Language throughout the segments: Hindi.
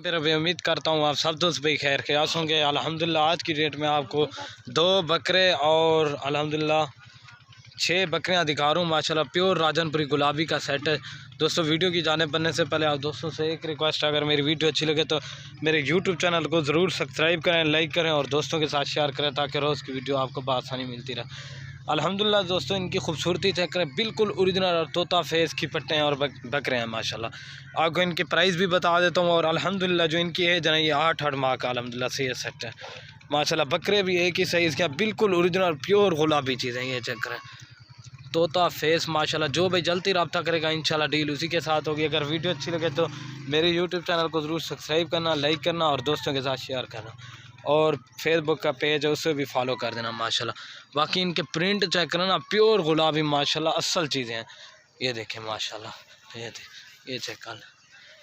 फिर अभी उम्मीद करता हूँ आप सब दोस्त भाई खैर ख्यास होंगे। अल्हम्दुलिल्लाह आज की डेट में आपको 2 बकरे और अल्हम्दुलिल्लाह 6 बकरियाँ दिखा रहा हूँ माशाल्लाह। प्योर राजनपुरी गुलाबी का सेट है दोस्तों। वीडियो की जाने बनने से पहले आप दोस्तों से एक रिक्वेस्ट, अगर मेरी वीडियो अच्छी लगे तो मेरे यूट्यूब चैनल को ज़रूर सब्सक्राइब करें, लाइक करें और दोस्तों के साथ शेयर करें ताकि रोज़ की वीडियो आपको बआसानी मिलती रहे। अल्हम्दुलिल्लाह दोस्तों इनकी खूबसूरती चेक करें, बिल्कुल ओरिजिनल और तोता फेस की पट्टे हैं और बकरे हैं माशाल्लाह। आपको इनके प्राइस भी बता देता हूँ। और अल्हम्दुलिल्लाह जो इनकी एज है ना, ये 8 माह का अल्हम्दुलिल्लाह से ये सेट है माशाल्लाह। बकरे भी एक ही साइज़ के, बिल्कुल ओरिजिनल प्योर गुलाबी चीज़ें ये चेक करें, तोता फेस माशाल्लाह। जो भाई जल्दी रब्ता करेगा इंशाल्लाह डील उसी के साथ होगी। अगर वीडियो अच्छी लगे तो मेरे यूट्यूब चैनल को ज़रूर सब्सक्राइब करना, लाइक करना और दोस्तों के साथ शेयर करना। और फेसबुक का पेज है उसे भी फॉलो कर देना माशाल्लाह। बाकी इनके प्रिंट चेक करना ना, प्योर गुलाबी माशाल्लाह, असल चीज़ें हैं। ये देखें माशाल्लाह, ये चेक कर,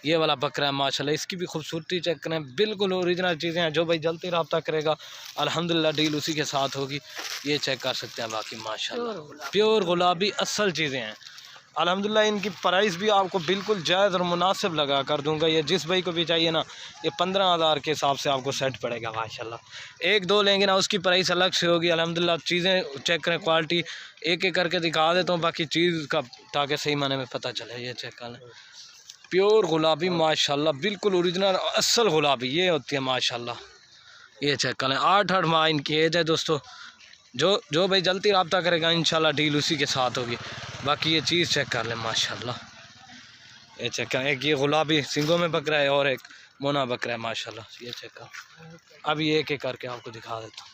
ये वाला बकरा है माशाल्लाह। इसकी भी खूबसूरती चेक करें, बिल्कुल ओरिजिनल चीज़ें हैं। जो भाई जल्दी रब्ता करेगा अल्हम्दुलिल्लाह डील उसी के साथ होगी। ये चेक कर सकते हैं। बाकी माशाल्लाह प्योर गुलाबी असल चीज़ें हैं अल्हम्दुलिल्लाह। इनकी प्राइस भी आपको बिल्कुल जायज़ और मुनासिब लगा कर दूंगा। ये जिस भाई को भी चाहिए ना, ये 15,000 के हिसाब से आपको सेट पड़ेगा माशाल्लाह। 1-2 लेंगे ना उसकी प्राइस अलग से होगी अल्हम्दुलिल्लाह। चीज़ें चेक करें, क्वालिटी एक एक करके दिखा देता हूँ बाकी चीज़ का, ताकि सही माने में पता चले। ये चेक कर लें, प्योर गुलाबी माशाल्लाह, बिल्कुल ओरिजिनल असल गुलाबी ये होती है माशाल्लाह। ये चेक कर लें, 8 माह इनकी एज है दोस्तों। जो भाई जल्दी रब्ता करेगा इंशाल्लाह डील उसी के साथ होगी। बाकी ये चीज़ चेक कर लें माशाल्लाह। ये चेक करें, एक ये गुलाबी सिंगों में बकरा है और एक मोना बकरा है माशाल्लाह। ये चेक कर, अभी एक एक करके आपको दिखा देता हूँ।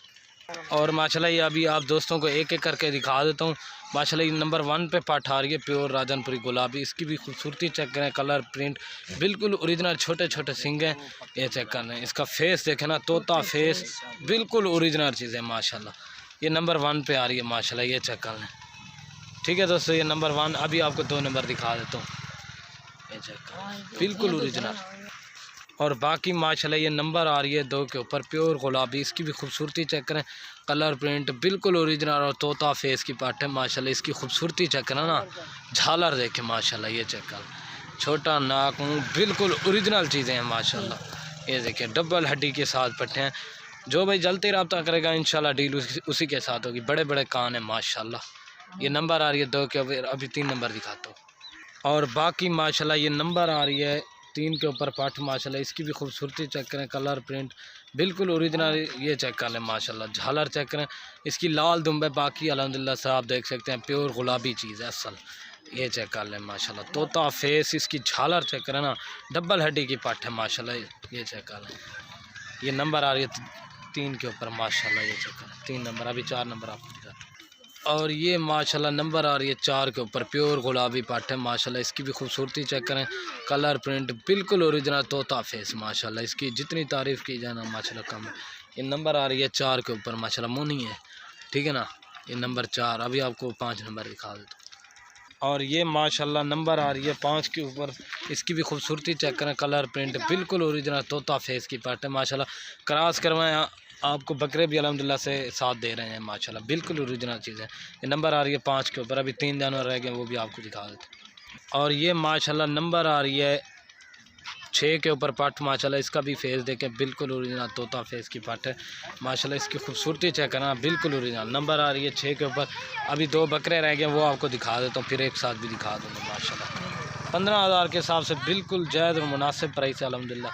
और माशाल्लाह ये अभी आप दोस्तों को एक एक करके दिखा देता हूँ माशाल्लाह। ये नंबर 1 पे पाठ आ रही है प्योर राजनपुरी गुलाबी। इसकी भी खूबसूरती चेक करें, कलर प्रिंट बिल्कुल ओरिजिनल, छोटे छोटे सिंग हैं। ये चेक कर लें, इसका फेस देखें ना, तोता फेस, बिल्कुल ओरिजिनल चीज़ है माशाल्लाह। ये नंबर 1 पे आ रही है माशाल्लाह। ये चेक कर लें, ठीक है दोस्तों, ये नंबर 1। अभी आपको 2 नंबर दिखा देता हूँ। ये चेक कर, बिल्कुल ओरिजिनल। और बाकी माशाल्लाह ये नंबर आ रही है 2 के ऊपर, प्योर गुलाबी। इसकी भी खूबसूरती चेक करें, कलर प्रिंट बिल्कुल ओरिजिनल और तोता फेस की पार्ट है माशाल्लाह। इसकी खूबसूरती चेक करें ना, झालर देखें माशाल्लाह। ये चेक कर, छोटा नाक मुँह, बिल्कुल ओरिजिनल चीज़ें हैं माशाल्लाह। ये देखिए डबल हड्डी के साथ पट्टे हैं। जो भाई जल्दी रब्ता करेगा इंशाल्लाह डील उसी के साथ होगी। बड़े बड़े कान हैं माशाल्लाह। ये नंबर आ रही है 2 के ऊपर, अभी 3 नंबर दिखाता हूँ। और बाकी माशाल्लाह ये नंबर आ रही है 3 के ऊपर पाठ माशाल्लाह। इसकी भी खूबसूरती चेक करें, कलर प्रिंट बिल्कुल ओरिजिनल। ये चेक कर लें माशाल्लाह, झालर चेक करें, इसकी लाल दुम्ब है। बाकी अल्हम्दुलिल्लाह से आप देख सकते हैं प्योर गुलाबी चीज़ है असल। ये चेक कर लें माशाल्लाह, तोता फेस, इसकी झालर चेक करें ना, डबल हड्डी की पाठ है माशाल्लाह। ये चेक कर लें, ये नंबर आ रही है 3 के ऊपर माशाल्लाह। ये चेक करें 3 नंबर, अभी 4 नंबर आपको दिखाता हूँ। और ये माशाल्लाह नंबर आ रही है 4 के ऊपर, प्योर गुलाबी पाठ है माशाल्लाह। इसकी भी खूबसूरती चेक करें, कलर प्रिंट बिल्कुल ओरिजिनल तोता फेस माशाल्लाह। इसकी जितनी तारीफ़ की जाए ना माशाल्लाह कम है। ये नंबर आ रही है 4 के ऊपर माशाल्लाह, मुनी है, ठीक है ना। ये नंबर 4, अभी आपको 5 नंबर दिखा देता हूँ। और ये माशाल्लाह नंबर आ रही है 5 के ऊपर। इसकी भी खूबसूरती चेक करें, कलर प्रिंट बिल्कुल ओरिजिनल तोता फेस की पार्ट है माशाल्लाह। क्रॉस करवाएं, आपको बकरे भी अल्हम्दुलिल्लाह से साथ दे रहे हैं माशाल्लाह, बिल्कुल ओरिजिनल चीज़ है। ये नंबर आ रही है 5 के ऊपर, अभी 3 जानवर रह गए वो भी आपको दिखा देते हैं। और ये माशाल्लाह नंबर आ रही है 6 के ऊपर पाठ माशाल्लाह। इसका भी फेस देखें, बिल्कुल ओरिजिनल तोता फेस की पाठ है माशाल्लाह। इसकी खूबसूरती चेक करना, बिल्कुल ओरिजिनल। नंबर आ रही है 6 के ऊपर, अभी 2 बकरे रह गए वो आपको दिखा देता हूँ, फिर एक साथ भी दिखा दूँगा माशाल्लाह। 15,000 के हिसाब से बिल्कुल जायज़ और मुनासिब प्राइस है अल्हम्दुलिल्लाह।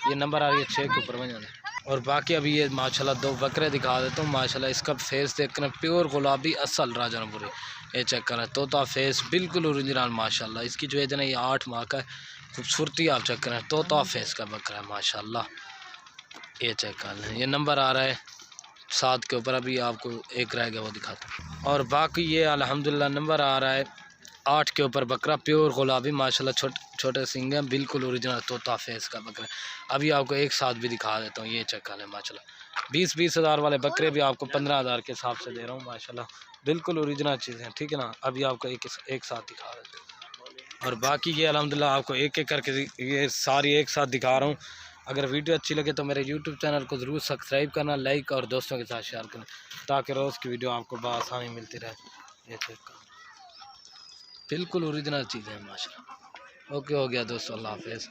ये नंबर आ रही है 6 के ऊपर बन। और बाकी अभी ये माशाल्लाह 2 बकरे दिखा देता हूँ माशाल्लाह। इसका फेस देख कर प्योर गुलाबी असल राजनपुरी। ये चेक करें, तोता फेस बिल्कुल ओरिजिनल माशाल्लाह। इसकी जो है ना ये 8 माह का खूबसूरती आप चेक करें, तोता फेस का बकरा है माशाल्लाह। ये चेक कर लें, ये नंबर आ रहा है 7 के ऊपर, अभी आपको एक रह गया वो दिखाता हूँ। और बाकी ये अल्हम्दुलिल्लाह नंबर आ रहा है 8 के ऊपर बकरा, प्योर गुलाबी माशाल्लाह, छोटे सिंग हैं, बिल्कुल ओरिजिनल तोता फेस का बकरा। अभी आपको एक साथ भी दिखा देता हूँ। ये चेक कर लें माशाल्लाह, 20-20 हज़ार वाले बकरे भी आपको 15,000 के हिसाब से दे रहा हूँ माशाल्लाह, बिल्कुल ओरिजिनल चीज़ है, ठीक है ना। अभी आपको एक साथ दिखा देता हूँ। और बाकी ये अल्हम्दुलिल्लाह आपको एक एक करके ये सारी एक साथ दिखा रहा हूँ। अगर वीडियो अच्छी लगे तो मेरे यूट्यूब चैनल को ज़रूर सब्सक्राइब करना, लाइक और दोस्तों के साथ शेयर करना ताकि रोज़ की वीडियो आपको बआसानी मिलती रहे। ये चेक कर, बिल्कुल ओरिजिनल चीज़ें हैं माशाल्लाह। ओके, हो गया दोस्तों, अल्लाह हाफ़िज़।